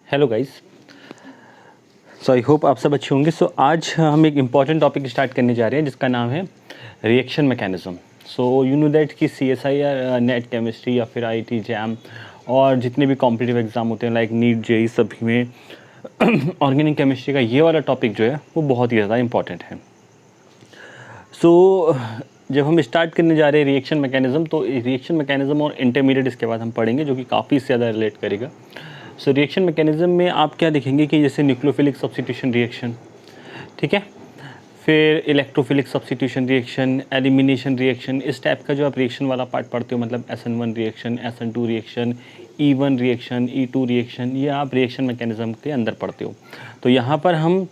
Hello guys. So I hope आप सब अच्छे होंगे। सो आज हम एक इम्पॉर्टेंट टॉपिक स्टार्ट करने जा रहे हैं जिसका नाम है reaction mechanism. So you know that कि CSI या नेट केमिस्ट्री या फिर IIT जैम और जितने भी कॉम्पिटिटिव एग्जाम होते हैं लाइक नीट जेई सभी में ऑर्गेनिक केमिस्ट्री का ये वाला टॉपिक जो है वो बहुत ही ज़्यादा इंपॉर्टेंट है। सो जब हम स्टार्ट करने जा रहे हैं रिएक्शन मैकेनिज्म, तो रिएक्शन मैकेनिज्म और इंटरमीडिएट इसके बाद हम पढ़ेंगे जो कि काफ़ी ज़्यादा रिलेट करेगा। सो रिएक्शन मैकेनिज्म में आप क्या देखेंगे कि जैसे न्यूक्लियोफिलिक सब्स्टिट्यूशन रिएक्शन, ठीक है, फिर electrophilic substitution reaction, elimination reaction, इस टाइप का जो आप रिएक्शन वाला पार्ट पढ़ते हो, मतलब SN1 reaction, SN2 reaction, E1 reaction, E2 reaction, ये आप रिएक्शन मैकेनिज्म के अंदर पढ़ते हो। तो यहाँ पर हम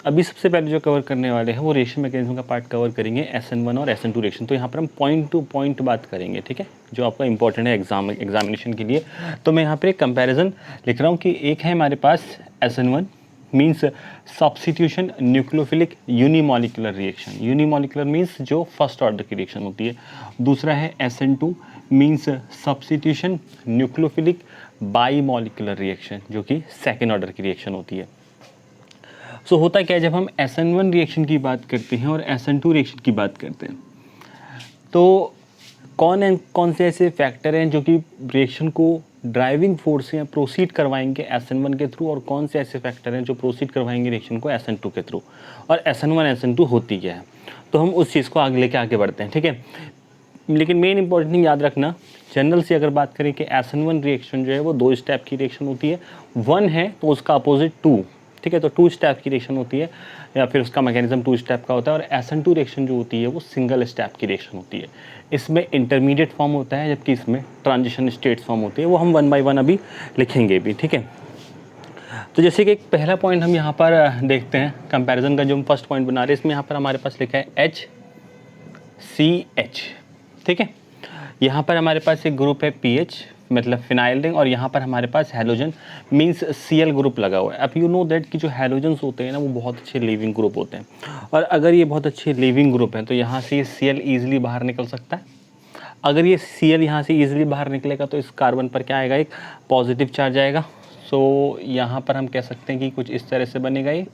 अभी सबसे पहले जो कवर करने वाले हैं वो रिएक्शन मैकेनिज्म का पार्ट कवर करेंगे, SN1 और SN2 रिएक्शन। तो यहाँ पर हम पॉइंट टू पॉइंट बात करेंगे, ठीक है, जो आपका इंपॉर्टेंट है एग्जामिनेशन के लिए। तो मैं यहाँ पर एक कंपैरिजन लिख रहा हूँ कि एक है हमारे पास SN1 means substitution nucleophilic unimolecular reaction. Unimolecular means जो फर्स्ट ऑर्डर की रिएक्शन होती है। दूसरा है SN2 means substitution nucleophilic bimolecular reaction, जो कि सेकेंड ऑर्डर की रिएक्शन होती है। सो होता क्या है, जब हम SN1 रिएक्शन की बात करते हैं और SN2 रिएक्शन की बात करते हैं तो कौन से ऐसे फैक्टर हैं जो कि रिएक्शन को ड्राइविंग फोर्स या प्रोसीड करवाएंगे SN1 के थ्रू, और कौन से ऐसे फैक्टर हैं जो प्रोसीड करवाएंगे रिएक्शन को SN2 के थ्रू, और SN1 SN2 होती क्या है। तो हम उस चीज़ को आगे लेके आगे बढ़ते हैं, ठीक है। लेकिन मेन इंपॉर्टेंट थिंग याद रखना, जनरल से अगर बात करें कि SN1 रिएक्शन जो है वो 2 स्टेप की रिएक्शन होती है। 1 है तो उसका अपोजिट 2, ठीक है, तो 2 स्टेप की रिएक्शन होती है या फिर उसका मैकेनिज्म 2 स्टेप का होता है। और SN2 रिएक्शन जो होती है वो सिंगल स्टेप की रिएक्शन होती है। इसमें इंटरमीडिएट फॉर्म होता है जबकि इसमें ट्रांजिशन स्टेट्स फॉर्म होती है। वो हम 1 बाय 1 अभी लिखेंगे भी, ठीक है। तो जैसे कि एक पहला पॉइंट हम यहाँ पर देखते हैं कंपैरिजन का, जो हम फर्स्ट पॉइंट बना रहे हैं, इसमें यहाँ पर हमारे पास लिखा है HCH, ठीक है। यहाँ पर हमारे पास एक ग्रुप है PH मतलब फिनाइल रिंग, और यहाँ पर हमारे पास हैलोजन मींस Cl ग्रुप लगा हुआ है। अब यू नो दैट कि जो हैलोजन्स होते हैं ना वो बहुत अच्छे लिविंग ग्रुप होते हैं, और अगर ये बहुत अच्छे लिविंग ग्रुप हैं तो यहाँ से ये Cl ईजिली बाहर निकल सकता है। अगर ये Cl यहाँ से ईजिली बाहर निकलेगा तो इस कार्बन पर क्या आएगा, एक पॉजिटिव चार्ज आएगा। सो यहाँ पर हम कह सकते हैं कि कुछ इस तरह से बनेगा, ये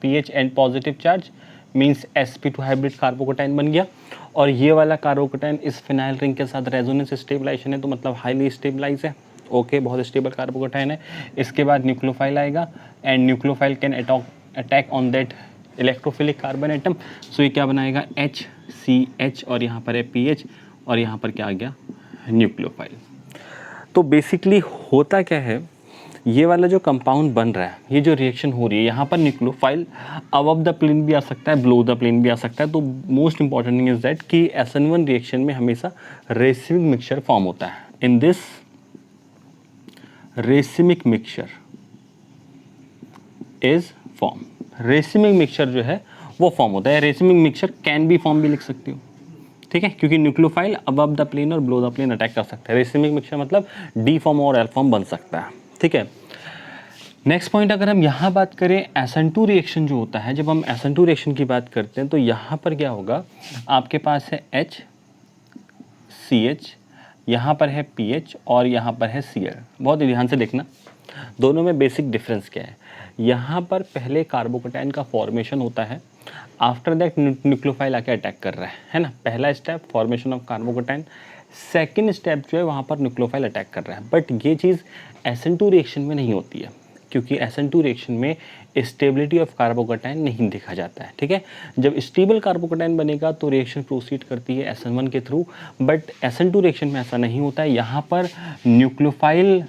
PH and positive charge means sp2 hybrid carbocation बन गया। और ये वाला कार्बोकेटाइन इस फिनाइल रिंग के साथ रेजोनेंस स्टेबलाइजेशन है, तो मतलब हाईली स्टेबलाइज है, ओके, बहुत स्टेबल कार्बोकेटाइन है। इसके बाद न्यूक्लियोफाइल आएगा and nucleophile can attack on that electrophilic carbon atom. So ये क्या बनाएगा, HCH, और यहाँ पर है PH, और यहाँ पर क्या आ गया, न्यूक्लियोफाइल। तो बेसिकली होता क्या है, ये वाला जो कंपाउंड बन रहा है, ये जो रिएक्शन हो रही है, यहाँ पर न्यूक्लियोफाइल अबव द प्लेन भी आ सकता है, बिलो द प्लेन भी आ सकता है। तो most important thing is that कि SN1 रिएक्शन में हमेशा रेसिमिक मिक्सचर फॉर्म होता है। In this racemic mixture is form, racemic mixture जो है वो फॉर्म होता है। Racemic mixture can be form भी लिख सकती हो, ठीक है, क्योंकि न्यूक्लियोफाइल अबव द प्लेन और बिलो द प्लेन अटैक कर सकता है। रेसिमिक मिक्सचर मतलब D फॉर्म और L फॉर्म बन सकता है, ठीक है। नेक्स्ट पॉइंट अगर हम यहाँ बात करें SN2 रिएक्शन जो होता है, जब हम SN2 रिएक्शन की बात करते हैं तो यहाँ पर क्या होगा, आपके पास है HCH, यहाँ पर है PH और यहाँ पर है Cl। बहुत ही ध्यान से देखना, दोनों में बेसिक डिफरेंस क्या है। यहाँ पर पहले कार्बोकेटाइन का फॉर्मेशन होता है, आफ्टर दैट न्यूक्लियोफाइल आके अटैक कर रहा है ना। पहला step formation of carbocation, second step जो है वहाँ पर न्यूक्लियोफाइल अटैक कर रहा है। बट ये चीज़ SN2 रिएक्शन में नहीं होती है, क्योंकि SN2 रिएक्शन में स्टेबिलिटी ऑफ कार्बोकेटाइन नहीं देखा जाता है, ठीक है। जब स्टेबल कार्बोकेटाइन बनेगा तो रिएक्शन प्रोसीड करती है SN1 के थ्रू, बट SN2 रिएक्शन में ऐसा नहीं होता है। यहाँ पर न्यूक्लियोफाइल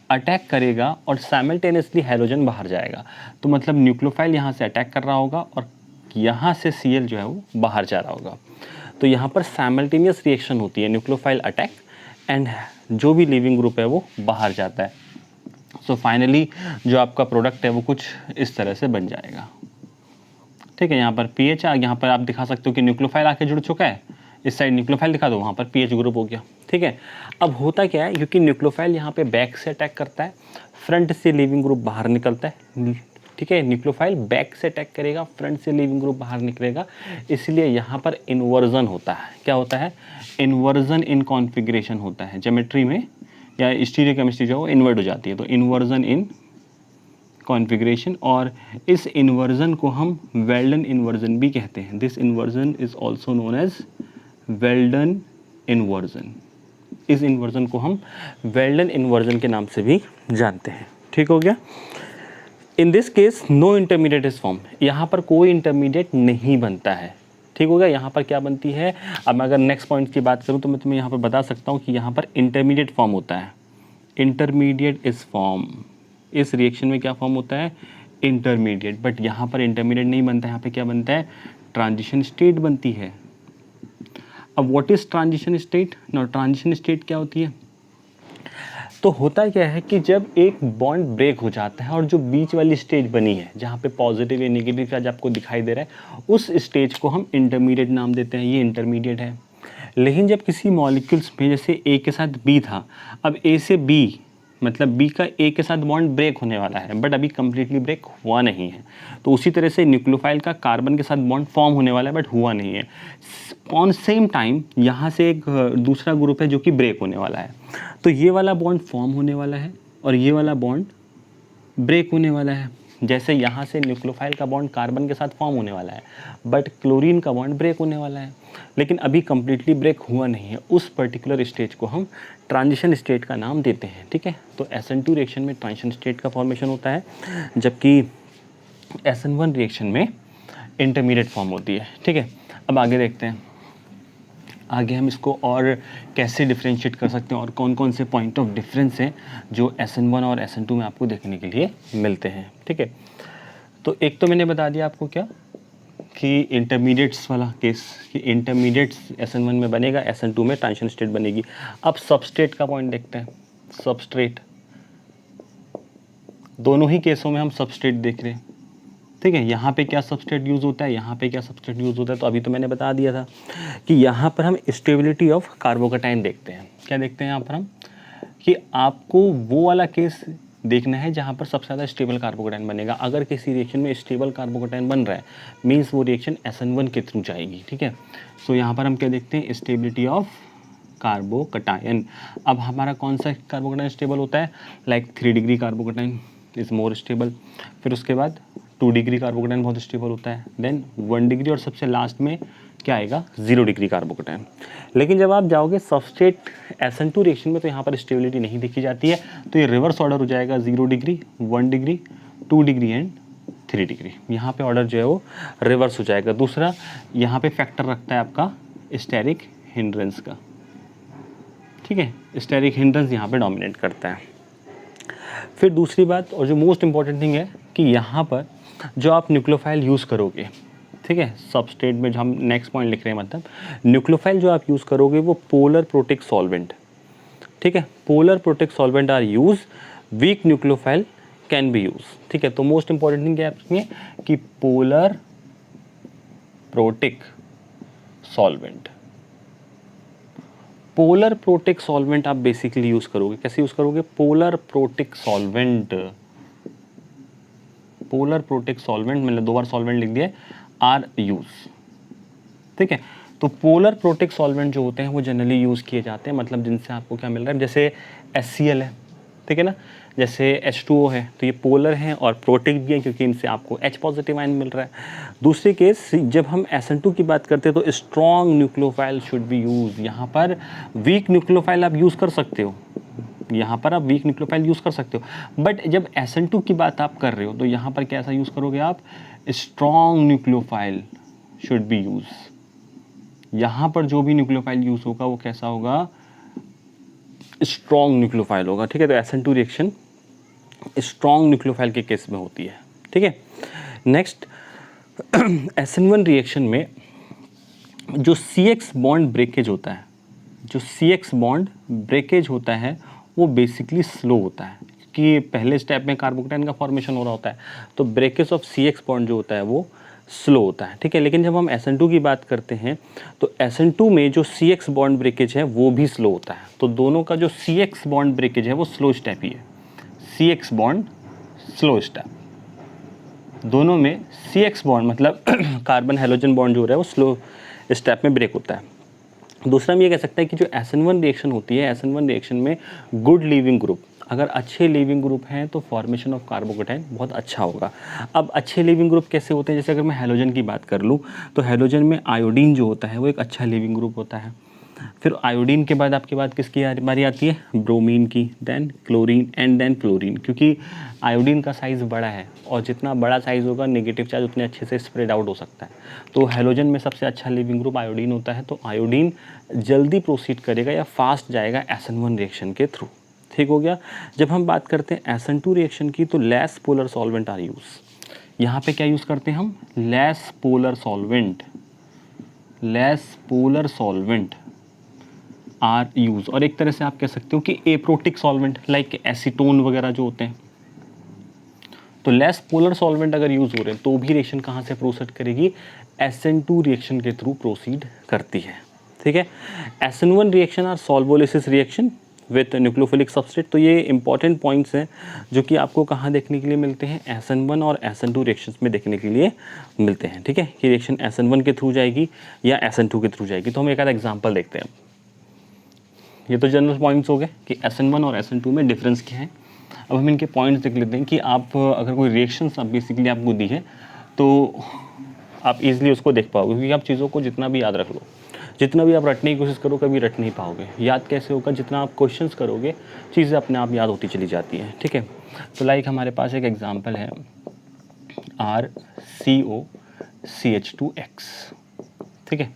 अटैक करेगा और साइमल्टेनियसली हैलोजन बाहर जाएगा। तो मतलब न्यूक्लियोफाइल यहाँ से अटैक कर रहा होगा और यहाँ से Cl जो है वो बाहर जा रहा होगा। तो यहाँ पर साइमल्टेनियस रिएक्शन होती है, न्यूक्लियोफाइल अटैक एंड जो भी लिविंग ग्रुप है वो बाहर जाता है। सो फाइनली जो आपका प्रोडक्ट है वो कुछ इस तरह से बन जाएगा, ठीक है। यहाँ पर PH यहाँ पर आप दिखा सकते हो कि न्यूक्लियोफाइल आके जुड़ चुका है, इस साइड न्यूक्लियोफाइल दिखा दो, वहाँ पर PH ग्रुप हो गया, ठीक है। अब होता क्या है, क्योंकि न्यूक्लियोफाइल यहाँ पे बैक से अटैक करता है, फ्रंट से लिविंग ग्रुप बाहर निकलता है, ठीक है। न्यूक्लियोफाइल बैक से अटैक करेगा, फ्रंट से लिविंग ग्रुप बाहर निकलेगा, इसलिए यहाँ पर इन्वर्जन होता है। क्या होता है, इन्वर्जन इन कॉन्फ़िगरेशन होता है। ज्योमेट्री में या स्टीरियोकेमिस्ट्री जो है वो इन्वर्ट हो जाती है, तो इन्वर्जन इन कॉन्फ़िगरेशन, और इस इन्वर्जन को हम वेल्डन इन्वर्जन भी कहते हैं। This inversion is also known as Walden inversion. इस इन्वर्जन को हम वेल्डन इन्वर्जन के नाम से भी जानते हैं। ठीक हो गया। In this case no intermediate is form, यहाँ पर कोई इंटरमीडिएट नहीं बनता है। ठीक हो गया। यहाँ पर क्या बनती है, अब मैं अगर नेक्स्ट पॉइंट की बात करूँ तो मैं तुम्हें यहाँ पर बता सकता हूँ कि यहाँ पर इंटरमीडिएट फॉर्म होता है। इंटरमीडिएट इज फॉर्म, इस रिएक्शन में क्या फॉर्म होता है, इंटरमीडिएट। बट यहाँ पर इंटरमीडिएट नहीं बनता है, यहाँ पे क्या बनता है, ट्रांजिशन स्टेट बनती है। अब व्हाट इज ट्रांजिशन स्टेट, ना ट्रांजिशन स्टेट क्या होती है, तो होता क्या है कि जब एक बॉन्ड ब्रेक हो जाता है और जो बीच वाली स्टेज बनी है जहाँ पे पॉजिटिव या नेगेटिव चार्ज आपको दिखाई दे रहा है, उस स्टेज को हम इंटरमीडिएट नाम देते हैं, ये इंटरमीडिएट है। लेकिन जब किसी मॉलिक्यूल्स में जैसे ए के साथ बी था, अब ए से बी मतलब बी का ए के साथ बॉन्ड ब्रेक होने वाला है, बट अभी कंप्लीटली ब्रेक हुआ नहीं है, तो उसी तरह से न्यूक्लियोफाइल का कार्बन के साथ बॉन्ड फॉर्म होने वाला है बट हुआ नहीं है। ऑन सेम टाइम यहाँ से एक दूसरा ग्रुप है जो कि ब्रेक होने वाला है, तो ये वाला बॉन्ड फॉर्म होने वाला है और ये वाला बॉन्ड ब्रेक होने वाला है। जैसे यहाँ से न्यूक्लियोफाइल का बॉन्ड कार्बन के साथ फॉर्म होने वाला है बट क्लोरीन का बॉन्ड ब्रेक होने वाला है, लेकिन अभी कंप्लीटली ब्रेक हुआ नहीं है। उस पर्टिकुलर स्टेज को हम ट्रांजिशन स्टेट का नाम देते हैं। ठीक है, तो SN2 रिएक्शन में ट्रांजिशन स्टेट का फॉर्मेशन होता है, जबकि SN1 रिएक्शन में इंटरमीडिएट फॉर्म होती है। ठीक है, अब आगे देखते हैं, आगे हम इसको और कैसे डिफ्रेंशिएट कर सकते हैं और कौन कौन से पॉइंट ऑफ डिफरेंस हैं जो SN1 और SN2 में आपको देखने के लिए मिलते हैं। ठीक है, तो एक तो मैंने बता दिया आपको क्या कि इंटरमीडिएट्स वाला केस, कि इंटरमीडिएट्स SN1 में बनेगा, SN2 में ट्रांजिशन स्टेट बनेगी। अब सबस्ट्रेट का पॉइंट देखते हैं। सबस्ट्रेट, दोनों ही केसों में हम सबस्ट्रेट देख रहे हैं। ठीक है, यहाँ पे क्या सबस्ट्रेट यूज़ होता है, यहाँ पे क्या सबस्ट्रेट यूज़ होता है, तो अभी तो मैंने बता दिया था कि यहाँ पर हम स्टेबिलिटी ऑफ कार्बोकैटायन देखते हैं। क्या देखते हैं यहाँ पर हम, कि आपको वो वाला केस देखना है जहाँ पर सबसे ज़्यादा स्टेबल कार्बोकैटायन बनेगा। अगर किसी रिएक्शन में स्टेबल कार्बोकैटायन बन रहा है, मीन्स वो रिएक्शन SN1 के थ्रू जाएगी। ठीक है, सो यहाँ पर हम क्या देखते हैं, स्टेबिलिटी ऑफ कार्बोकैटायन। अब हमारा कौन सा कार्बोकैटायन स्टेबल होता है, like 3 degree carbocation is more stable, फिर उसके बाद 2 डिग्री कार्बोकैटायन बहुत स्टेबल होता है, देन 1 डिग्री, और सबसे लास्ट में क्या आएगा, 0 डिग्री कार्बोकैटायन। लेकिन जब आप जाओगे सबस्ट्रेट SN2 रिएक्शन में तो यहाँ पर स्टेबिलिटी नहीं देखी जाती है, तो ये रिवर्स ऑर्डर हो जाएगा, 0 degree, 1 degree, 2 degree and 3 degree. यहाँ पे ऑर्डर जो है वो रिवर्स हो जाएगा। दूसरा, यहाँ पे फैक्टर रखता है आपका स्टेरिक हिंड्रेंस का। ठीक है, स्टेरिक हिंड्रेंस यहाँ पे डोमिनेट करता है। फिर दूसरी बात और जो मोस्ट इंपॉर्टेंट थिंग है कि यहाँ पर जो आप न्यूक्लियोफाइल यूज़ करोगे, ठीक है, सबस्ट्रेट में जो हम नेक्स्ट पॉइंट लिख रहे हैं, मतलब न्यूक्लियोफाइल जो आप यूज़ करोगे वो पोलर प्रोटिक सॉल्वेंट। ठीक है, polar protic solvent are use, weak nucleophile can be use. ठीक है, तो मोस्ट इंपॉर्टेंट थिंग क्या है कि polar protic solvent, polar protic solvent आप बेसिकली यूज़ करोगे। कैसे यूज़ करोगे, polar protic solvent, polar protic solvent, मैंने 2 बार सॉल्वेंट लिख दिया, आर यूज। ठीक है, तो पोलर प्रोटिक सॉल्वेंट जो होते हैं वो जनरली यूज़ किए जाते हैं, मतलब जिनसे आपको क्या मिल रहा है, जैसे HCl है, ठीक है ना, जैसे H2O है, तो ये पोलर हैं और प्रोटिक भी हैं क्योंकि इनसे आपको H पॉजिटिव आयन मिल रहा है। दूसरे केस जब हम SN2 की बात करते हैं तो strong nucleophile should be use. यहाँ पर वीक न्यूक्लियोफाइल आप यूज़ कर सकते हो, यहाँ पर आप वीक न्यूक्लियोफाइल यूज़ कर सकते हो, बट जब SN2 की बात आप कर रहे हो तो यहाँ पर कैसा यूज़ करोगे आप, strong nucleophile should be use. यहाँ पर जो भी न्यूक्लियोफाइल यूज़ होगा वो कैसा होगा, स्ट्रॉन्ग न्यूक्लियोफाइल होगा। ठीक है, तो SN2 रिएक्शन स्ट्रॉन्ग न्यूक्लियोफाइल के केस में होती है। ठीक है, नेक्स्ट SN1 रिएक्शन में जो CX बॉन्ड ब्रेकेज होता है, जो CX बॉन्ड ब्रेकेज होता है वो बेसिकली स्लो होता है कि पहले स्टेप में कार्बोकैटायन का फॉर्मेशन हो रहा होता है, तो ब्रेकेज ऑफ CX बॉन्ड जो होता है वो स्लो होता है। ठीक है, लेकिन जब हम SN2 की बात करते हैं तो SN2 में जो CX बॉन्ड ब्रेकेज है वो भी स्लो होता है। तो दोनों का जो CX बॉन्ड ब्रेकेज है वो स्लो स्टेप ही है, CX बॉन्ड स्लो स्टेप। दोनों में CX बॉन्ड मतलब कार्बन हेलोजन बॉन्ड जो हो रहा है वो स्लो स्टेप में ब्रेक होता है। दूसरा हम ये कह सकते हैं कि जो SN1 रिएक्शन होती है, SN1 रिएक्शन में गुड लीविंग ग्रुप, अगर अच्छे लीविंग ग्रुप हैं तो फॉर्मेशन ऑफ कार्बोकेटाइन बहुत अच्छा होगा। अब अच्छे लीविंग ग्रुप कैसे होते हैं, जैसे अगर मैं हैलोजन की बात कर लूँ तो हैलोजन में आयोडीन जो होता है वो एक अच्छा लीविंग ग्रुप होता है। फिर आयोडीन के बाद आपके बाद किसकी बारी आती है, ब्रोमीन की, then chlorine and then fluorine, क्योंकि आयोडीन का साइज़ बड़ा है और जितना बड़ा साइज़ होगा नेगेटिव चार्ज उतने अच्छे से स्प्रेड आउट हो सकता है। तो हैलोजन में सबसे अच्छा लिविंग ग्रुप आयोडीन होता है, तो आयोडीन जल्दी प्रोसीड करेगा या फास्ट जाएगा SN1 रिएक्शन के थ्रू। ठीक हो गया। जब हम बात करते हैं SN2 रिएक्शन की तो less polar solvent are use. यहाँ पे क्या यूज़ करते हैं हम, less polar solvent, less polar solvent are use, और एक तरह से आप कह सकते हो कि एप्रोटिक सॉल्वेंट लाइक एसीटोन वगैरह जो होते हैं। तो लेस पोलर सॉल्वेंट अगर यूज हो रहे हैं तो भी रिएक्शन कहाँ से प्रोसीड करेगी, SN2 रिएक्शन के थ्रू प्रोसीड करती है। ठीक है। SN1 reaction are solvolysis reaction with nucleophilic substrate. तो ये इंपॉर्टेंट पॉइंट्स हैं जो कि आपको कहाँ देखने के लिए मिलते हैं, SN1 और SN2 रिएक्शंस में देखने के लिए मिलते हैं। ठीक है, कि रिएक्शन SN1 के थ्रू जाएगी या SN2 के थ्रू जाएगी। तो हम एक आधा एग्जाम्पल देखते हैं। ये तो जनरल पॉइंट्स हो गए कि SN1 और SN2 में डिफरेंस क्या है। अब हम इनके पॉइंट्स देख लेते हैं कि आप अगर कोई रिएक्शंस अब बेसिकली आपको दी है तो आप इजीली उसको देख पाओगे, क्योंकि आप चीज़ों को जितना भी याद रख लो, जितना भी आप रटने की कोशिश करो कभी रट नहीं पाओगे। याद कैसे होगा, जितना आप क्वेश्चंस करोगे चीज़ें अपने आप याद होती चली जाती हैं। ठीक है। तो लाइक हमारे पास एक एग्जांपल है RCOCH2X। ठीक है,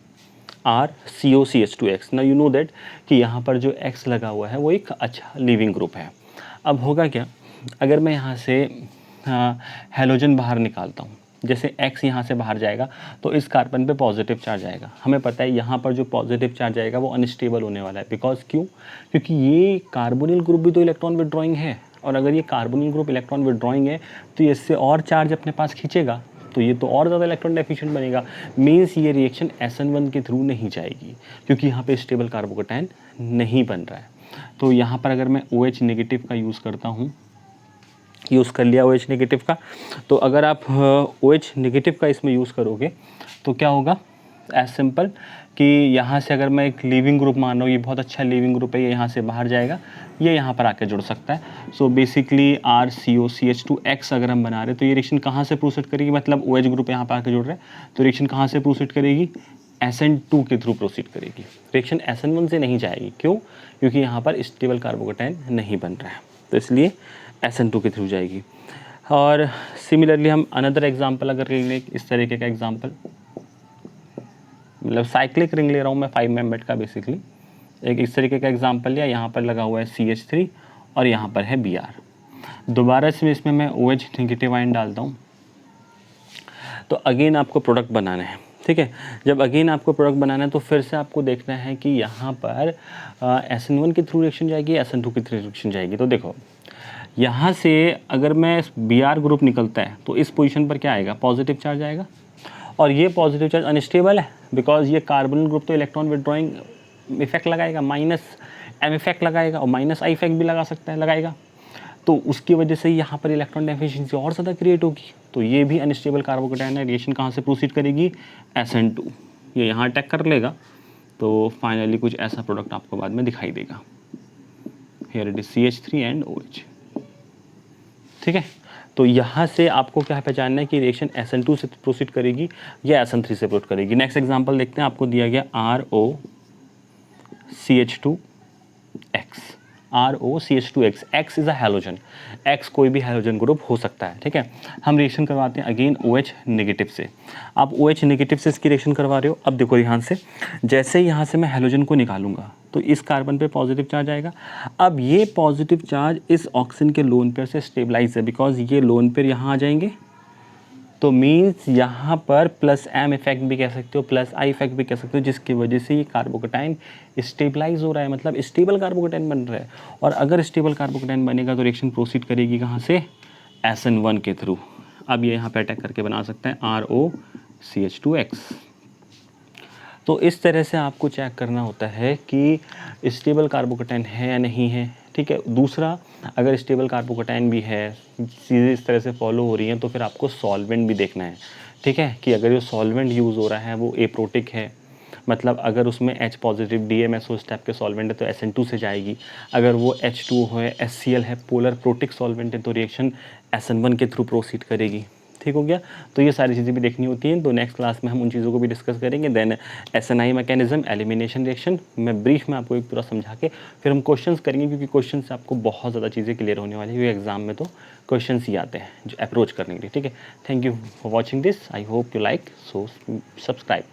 RCOCH2X। ना यू नो दैट कि यहाँ पर जो X लगा हुआ है वो एक अच्छा लिविंग ग्रुप है। अब होगा क्या, अगर मैं यहाँ से हैलोजन बाहर निकालता हूँ, जैसे X यहाँ से बाहर जाएगा तो इस कार्बन पे पॉजिटिव चार्ज आएगा। हमें पता है यहाँ पर जो पॉजिटिव चार्ज आएगा वो अनस्टेबल होने वाला है। बिकॉज क्यों, क्योंकि ये कार्बोनिल ग्रुप भी तो इलेक्ट्रॉन विड्रॉइंग है, और अगर ये कार्बोनिल ग्रुप इलेक्ट्रॉन विड्रॉइंग है तो ये इससे और चार्ज अपने पास खींचेगा, तो ये तो और ज़्यादा इलेक्ट्रॉन डेफिशिएंट बनेगा। मीन्स ये रिएक्शन SN1 के थ्रू नहीं जाएगी, क्योंकि यहाँ पे स्टेबल कार्बोकेटाइन नहीं बन रहा है। तो यहाँ पर अगर मैं OH नेगेटिव का यूज़ करता हूँ, यूज़ कर लिया OH नेगेटिव का, तो अगर आप OH नेगेटिव का इसमें यूज़ करोगे तो क्या होगा, एज सिंपल कि यहाँ से अगर मैं एक लिविंग ग्रुप मान रहा हूँ, ये बहुत अच्छा लिविंग ग्रुप है, ये यहाँ से बाहर जाएगा, ये यहाँ पर आके जुड़ सकता है। सो बेसिकली RCOCH2X अगर हम बना रहे हैं तो ये रिएक्शन कहाँ से प्रोसीड करेगी, मतलब OH ग्रुप यहाँ पर आके जुड़ रहा है तो रिएक्शन कहाँ से प्रोसीड करेगी, SN2 के थ्रू प्रोसीड करेगी। रिएक्शन SN1 से नहीं जाएगी। क्यों, क्योंकि यहाँ पर स्टेबल कार्बोकेटाइन नहीं बन रहा है, तो इसलिए SN2 के थ्रू जाएगी। और सिमिलरली हम अनदर एग्जांपल अगर ले लें, इस तरीके का एग्जांपल, मतलब साइक्लिक रिंग ले रहा हूँ मैं 5 मेंबर्ड का, बेसिकली एक इस तरीके का एग्जांपल लिया, यहाँ पर लगा हुआ है CH3 और यहाँ पर है Br। दोबारा से इसमें मैं OH नेगेटिव आयन डालता हूँ, तो अगेन आपको प्रोडक्ट बनाना है। ठीक है, जब अगेन आपको प्रोडक्ट बनाना है तो फिर से आपको देखना है कि यहाँ पर SN1 के थ्रू रिएक्शन जाएगी, SN2 के थ्रू रिएक्शन जाएगी। तो देखो यहाँ से अगर मैं Br ग्रुप निकलता है तो इस पोजीशन पर क्या आएगा, पॉजिटिव चार्ज आएगा, और ये पॉजिटिव चार्ज अनस्टेबल है बिकॉज ये कार्बोनिल ग्रुप तो इलेक्ट्रॉन विड्रॉइंग इफेक्ट लगाएगा, -M इफेक्ट लगाएगा और -I इफेक्ट भी लगा सकता है, लगाएगा। तो उसकी वजह से यहाँ पर इलेक्ट्रॉन डेफिशिएंसी और ज़्यादा क्रिएट होगी। तो ये भी अनस्टेबल कार्बोकेटाइन है, रिएक्शन कहाँ से प्रोसीड करेगी, SN2, ये यहाँ अटैक कर लेगा, तो फाइनली कुछ ऐसा प्रोडक्ट आपको बाद में दिखाई देगा। Here it is CH3 and OH। ठीक है, तो यहाँ से आपको क्या पहचानना है कि रिएक्शन SN2 से प्रोसीड करेगी या SN3 से प्रोसीड करेगी। नेक्स्ट एग्जांपल देखते हैं, आपको दिया गया ROCH2X। ROCH2X, X is a halogen, X कोई भी हैलोजन ग्रुप हो सकता है। ठीक है, हम रिएक्शन करवाते हैं अगेन OH नेगेटिव से। आप OH नेगेटिव से इसकी रिएक्शन करवा रहे हो। अब देखो यहाँ से, जैसे यहाँ से मैं हैलोजन को निकालूंगा तो इस कार्बन पे पॉजिटिव चार्ज आएगा। अब ये पॉजिटिव चार्ज इस ऑक्सीजन के लोन पेयर से स्टेबलाइज है, बिकॉज ये लोन पेयर यहाँ आ जाएंगे, तो मीन्स यहाँ पर +M इफेक्ट भी कह सकते हो, +I इफेक्ट भी कह सकते हो, जिसकी वजह से ये कार्बोकेटाइन स्टेबलाइज हो रहा है, मतलब स्टेबल कार्बोकेटाइन बन रहा है। और अगर स्टेबल कार्बोकेटाइन बनेगा तो रिएक्शन प्रोसीड करेगी कहाँ से, SN1 के थ्रू। अब ये यहाँ पे अटैक करके बना सकते हैं ROCH2X। तो इस तरह से आपको चेक करना होता है कि स्टेबल कार्बोकेटाइन है या नहीं है। ठीक है, दूसरा अगर स्टेबल कार्बोकेटाइन भी है, चीज़ें इस तरह से फॉलो हो रही हैं, तो फिर आपको सॉल्वेंट भी देखना है। ठीक है, कि अगर ये सॉल्वेंट यूज़ हो रहा है वो एप्रोटिक है, मतलब अगर उसमें H पॉजिटिव DMSO टाइप के सॉल्वेंट है तो SN2 से जाएगी, अगर वो H2O है, HCl है, पोलर प्रोटिक सॉल्वेंट है, तो रिएक्शन SN1 के थ्रू प्रोसीड करेगी। ठीक हो गया। तो ये सारी चीज़ें भी देखनी होती हैं, तो नेक्स्ट क्लास में हम उन चीज़ों को भी डिस्कस करेंगे। Then SNI mechanism, elimination reaction, मैं ब्रीफ में आपको एक पूरा समझा के फिर हम क्वेश्चंस करेंगे, क्योंकि क्वेश्चन से आपको बहुत ज़्यादा चीज़ें क्लियर होने वाली है, क्योंकि एग्जाम में तो क्वेश्चंस ही आते हैं जो अप्रोच करने के लिए। ठीक है, thank you for watching this, I hope you like, so subscribe.